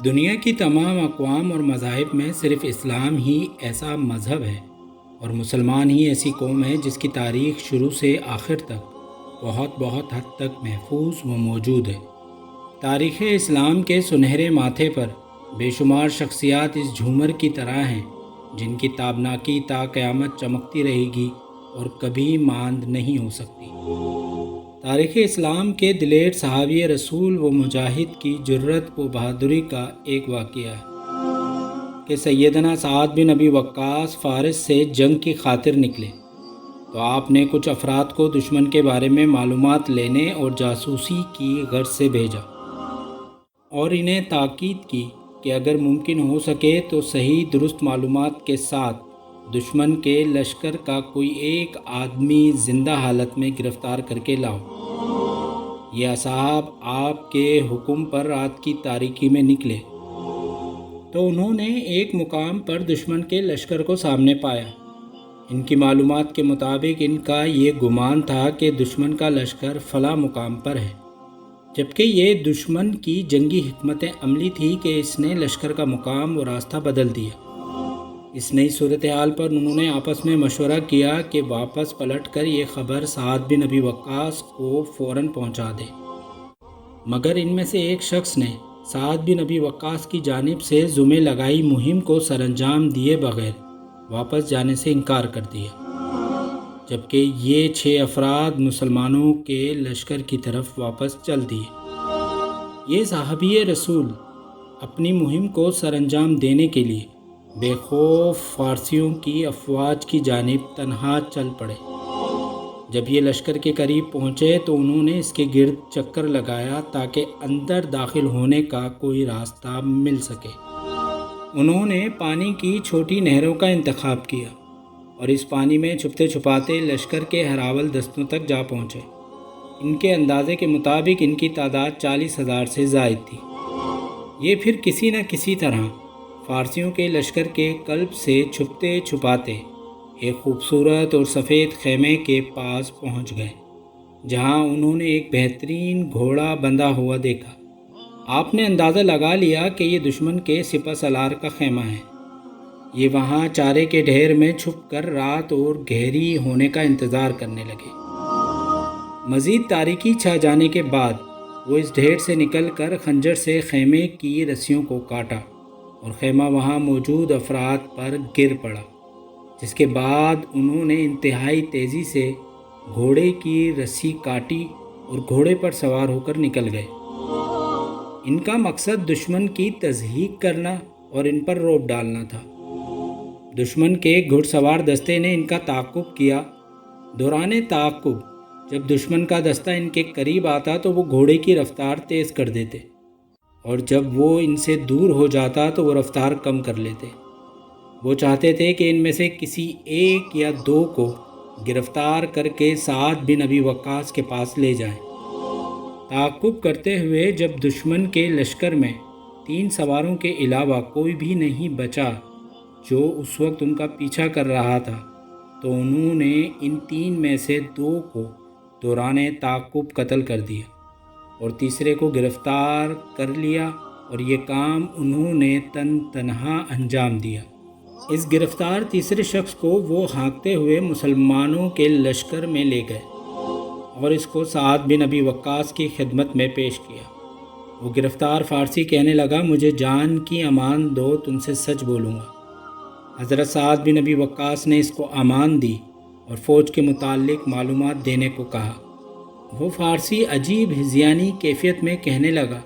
دنیا کی تمام اقوام اور مذاہب میں صرف اسلام ہی ایسا مذہب ہے اور مسلمان ہی ایسی قوم ہے جس کی تاریخ شروع سے آخر تک بہت حد تک محفوظ و موجود ہے۔ تاریخ اسلام کے سنہرے ماتھے پر بے شمار شخصیات اس جھومر کی طرح ہیں جن کی تابناکی تا قیامت چمکتی رہے گی اور کبھی ماند نہیں ہو سکتی۔ تاریخ اسلام کے دلیر صحابی رسول و مجاہد کی جرأت و بہادری کا ایک واقعہ ہے کہ سیدنا سعد بن ابی وقاص فارس سے جنگ کی خاطر نکلے تو آپ نے کچھ افراد کو دشمن کے بارے میں معلومات لینے اور جاسوسی کی غرض سے بھیجا اور انہیں تاکید کی کہ اگر ممکن ہو سکے تو صحیح درست معلومات کے ساتھ دشمن کے لشکر کا کوئی ایک آدمی زندہ حالت میں گرفتار کر کے لاؤ۔ یہ اصحاب آپ کے حکم پر رات کی تاریکی میں نکلے تو انہوں نے ایک مقام پر دشمن کے لشکر کو سامنے پایا۔ ان کی معلومات کے مطابق ان کا یہ گمان تھا کہ دشمن کا لشکر فلاں مقام پر ہے، جبکہ یہ دشمن کی جنگی حکمت عملی تھی کہ اس نے لشکر کا مقام و راستہ بدل دیا۔ اس نئی صورتحال پر انہوں نے آپس میں مشورہ کیا کہ واپس پلٹ کر یہ خبر سعد بن ابی وقاص کو فوراً پہنچا دے، مگر ان میں سے ایک شخص نے سعد بن ابی وقاص کی جانب سے ذمہ لگائی مہم کو سر انجام دیے بغیر واپس جانے سے انکار کر دیا، جبکہ یہ 6 افراد مسلمانوں کے لشکر کی طرف واپس چل دیے۔ یہ صحابی رسول اپنی مہم کو سر انجام دینے کے لیے بے خوف فارسیوں کی افواج کی جانب تنہا چل پڑے۔ جب یہ لشکر کے قریب پہنچے تو انہوں نے اس کے گرد چکر لگایا تاکہ اندر داخل ہونے کا کوئی راستہ مل سکے۔ انہوں نے پانی کی چھوٹی نہروں کا انتخاب کیا اور اس پانی میں چھپتے چھپاتے لشکر کے ہراول دستوں تک جا پہنچے۔ ان کے اندازے کے مطابق ان کی تعداد 40,000 سے زائد تھی۔ یہ پھر کسی نہ کسی طرح فارسیوں کے لشکر کے قلب سے چھپتے چھپاتے ایک خوبصورت اور سفید خیمے کے پاس پہنچ گئے، جہاں انہوں نے ایک بہترین گھوڑا بندھا ہوا دیکھا۔ آپ نے اندازہ لگا لیا کہ یہ دشمن کے سپہ سالار کا خیمہ ہے۔ یہ وہاں چارے کے ڈھیر میں چھپ کر رات اور گہری ہونے کا انتظار کرنے لگے۔ مزید تاریکی چھا جانے کے بعد وہ اس ڈھیر سے نکل کر خنجر سے خیمے کی رسیوں کو کاٹا اور خیمہ وہاں موجود افراد پر گر پڑا، جس کے بعد انہوں نے انتہائی تیزی سے گھوڑے کی رسی کاٹی اور گھوڑے پر سوار ہو کر نکل گئے۔ ان کا مقصد دشمن کی تضحیک کرنا اور ان پر رعب ڈالنا تھا۔ دشمن کے گھڑ سوار دستے نے ان کا تعاقب کیا۔ دوران تعاقب جب دشمن کا دستہ ان کے قریب آتا تو وہ گھوڑے کی رفتار تیز کر دیتے اور جب وہ ان سے دور ہو جاتا تو وہ رفتار کم کر لیتے۔ وہ چاہتے تھے کہ ان میں سے کسی ایک یا 2 کو گرفتار کر کے سعد بن ابی وقاص کے پاس لے جائیں۔ تعاقب کرتے ہوئے جب دشمن کے لشکر میں 3 سواروں کے علاوہ کوئی بھی نہیں بچا جو اس وقت ان کا پیچھا کر رہا تھا، تو انہوں نے ان 3 میں سے 2 کو دوران تعاقب قتل کر دیا اور تیسرے کو گرفتار کر لیا، اور یہ کام انہوں نے تنہا انجام دیا۔ اس گرفتار تیسرے شخص کو وہ ہانکتے ہوئے مسلمانوں کے لشکر میں لے گئے اور اس کو سعد بن ابی وقاص کی خدمت میں پیش کیا۔ وہ گرفتار فارسی کہنے لگا، مجھے جان کی امان دو، تم سے سچ بولوں گا۔ حضرت سعد بن ابی وقاص نے اس کو امان دی اور فوج کے متعلق معلومات دینے کو کہا۔ وہ فارسی عجیب ہذیانی کیفیت میں کہنے لگا،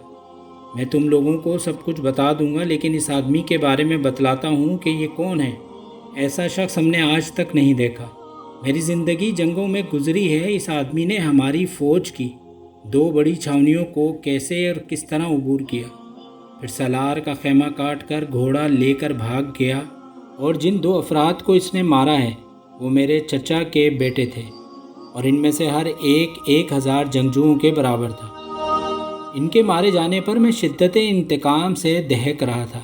میں تم لوگوں کو سب کچھ بتا دوں گا، لیکن اس آدمی کے بارے میں بتلاتا ہوں کہ یہ کون ہے۔ ایسا شخص ہم نے آج تک نہیں دیکھا۔ میری زندگی جنگوں میں گزری ہے۔ اس آدمی نے ہماری فوج کی 2 بڑی چھاونیوں کو کیسے اور کس طرح عبور کیا، پھر سالار کا خیمہ کاٹ کر گھوڑا لے کر بھاگ گیا، اور جن 2 افراد کو اس نے مارا ہے وہ میرے چچا کے بیٹے تھے، اور ان میں سے ہر ایک 1000 جنگجوؤں کے برابر تھا۔ ان کے مارے جانے پر میں شدت انتقام سے دہک رہا تھا،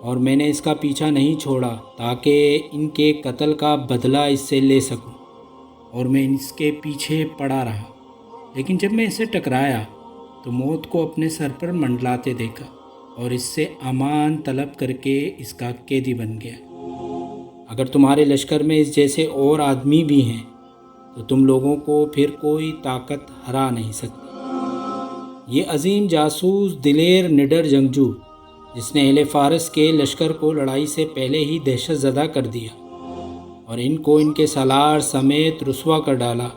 اور میں نے اس کا پیچھا نہیں چھوڑا تاکہ ان کے قتل کا بدلہ اس سے لے سکوں، اور میں اس کے پیچھے پڑا رہا، لیکن جب میں اسے ٹکرایا تو موت کو اپنے سر پر منڈلاتے دیکھا۔ اور اس سے امان طلب کر کے اس کا قیدی بن گیا۔ اگر تمہارے لشکر میں اس جیسے اور آدمی بھی ہیں تو تم لوگوں کو پھر کوئی طاقت ہرا نہیں سکتی۔ یہ عظیم جاسوس، دلیر، نڈر جنگجو جس نے اہل فارس کے لشکر کو لڑائی سے پہلے ہی دہشت زدہ کر دیا اور ان کو ان کے سالار سمیت رسوا کر ڈالا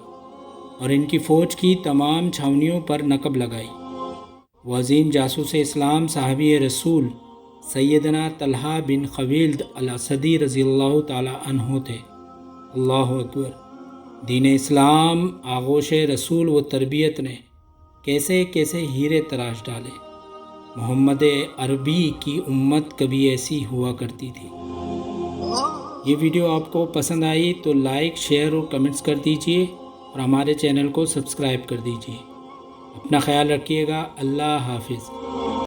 اور ان کی فوج کی تمام چھاونیوں پر نقب لگائی، وہ عظیم جاسوس اسلام صحابی رسول سیدنا طلحہ بن خویلد الاسدی رضی اللہ تعالی عنہ تھے۔ اللہ اکبر! دین اسلام، آغوش رسول و تربیت نے کیسے کیسے ہیرے تراش ڈالے۔ محمد عربی کی امت کبھی ایسی ہوا کرتی تھی۔ یہ ویڈیو آپ کو پسند آئی تو لائک، شیئر اور کمنٹس کر دیجئے اور ہمارے چینل کو سبسکرائب کر دیجئے۔ اپنا خیال رکھیے گا۔ اللہ حافظ۔